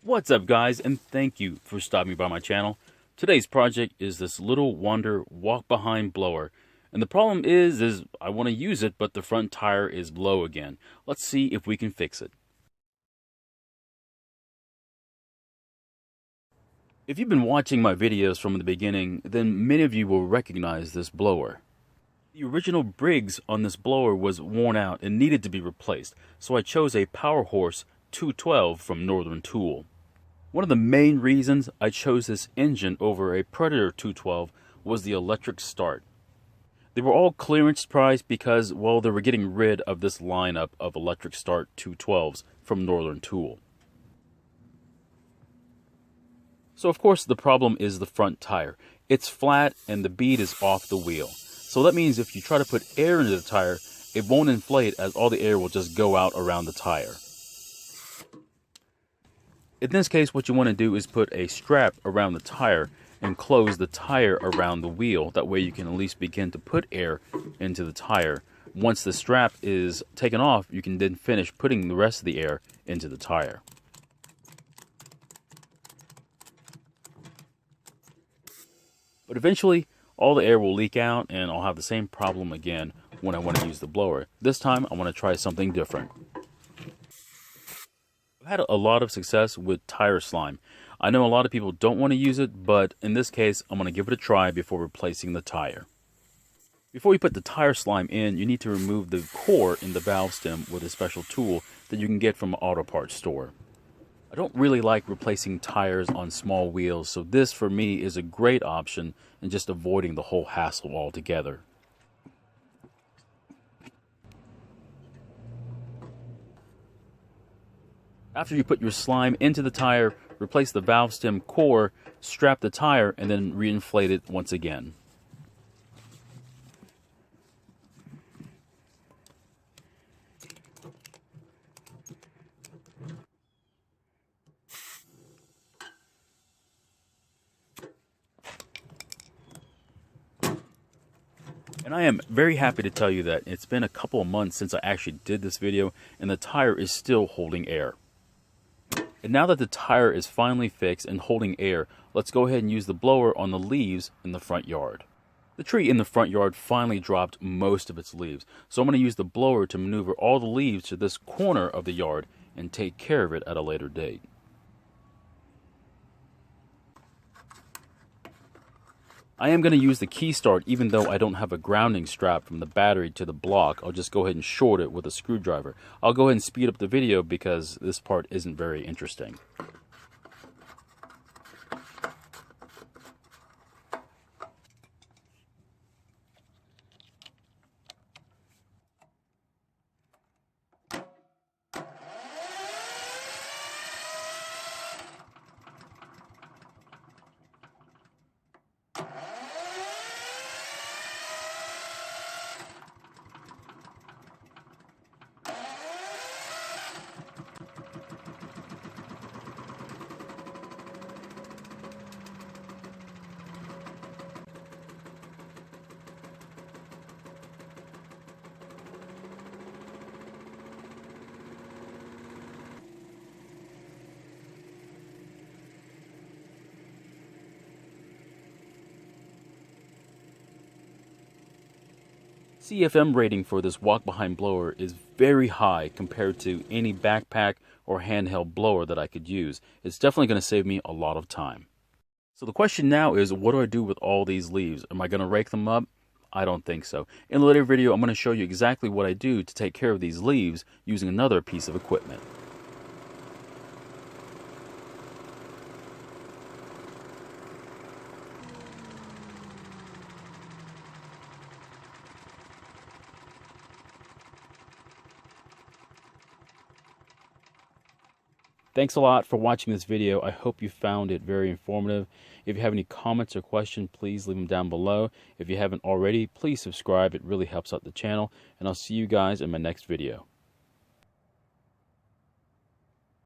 What's up, guys, and thank you for stopping by my channel. Today's project is this Little Wonder walk-behind blower. And the problem is I want to use it, but the front tire is low again. Let's see if we can fix it. If you've been watching my videos from the beginning, then many of you will recognize this blower. The original Briggs on this blower was worn out and needed to be replaced, so I chose a Powerhorse 212 from Northern Tool. One of the main reasons I chose this engine over a Predator 212 was the electric start. They were all clearance priced because, well, they were getting rid of this lineup of electric start 212s from Northern Tool. So of course the problem is the front tire. It's flat and the bead is off the wheel. So that means if you try to put air into the tire, it won't inflate as all the air will just go out around the tire. In this case, what you want to do is put a strap around the tire and close the tire around the wheel. That way you can at least begin to put air into the tire. Once the strap is taken off, you can then finish putting the rest of the air into the tire. But eventually, all the air will leak out and I'll have the same problem again when I want to use the blower. This time, I want to try something different. I've had a lot of success with tire slime. I know a lot of people don't want to use it, but in this case, I'm going to give it a try before replacing the tire. Before you put the tire slime in, you need to remove the core in the valve stem with a special tool that you can get from an auto parts store. I don't really like replacing tires on small wheels, so this for me is a great option in just avoiding the whole hassle altogether. After you put your slime into the tire, replace the valve stem core, strap the tire, and then reinflate it once again. And I am very happy to tell you that it's been a couple of months since I actually did this video, and the tire is still holding air. And now that the tire is finally fixed and holding air, let's go ahead and use the blower on the leaves in the front yard. The tree in the front yard finally dropped most of its leaves, so I'm going to use the blower to maneuver all the leaves to this corner of the yard and take care of it at a later date. I am going to use the key start even though I don't have a grounding strap from the battery to the block. I'll just go ahead and short it with a screwdriver. I'll go ahead and speed up the video because this part isn't very interesting. CFM rating for this walk-behind blower is very high compared to any backpack or handheld blower that I could use. It's definitely going to save me a lot of time. So the question now is, what do I do with all these leaves? Am I going to rake them up? I don't think so. In a later video, I'm going to show you exactly what I do to take care of these leaves using another piece of equipment. Thanks a lot for watching this video. I hope you found it very informative. If you have any comments or questions, please leave them down below. If you haven't already, please subscribe. It really helps out the channel. And I'll see you guys in my next video.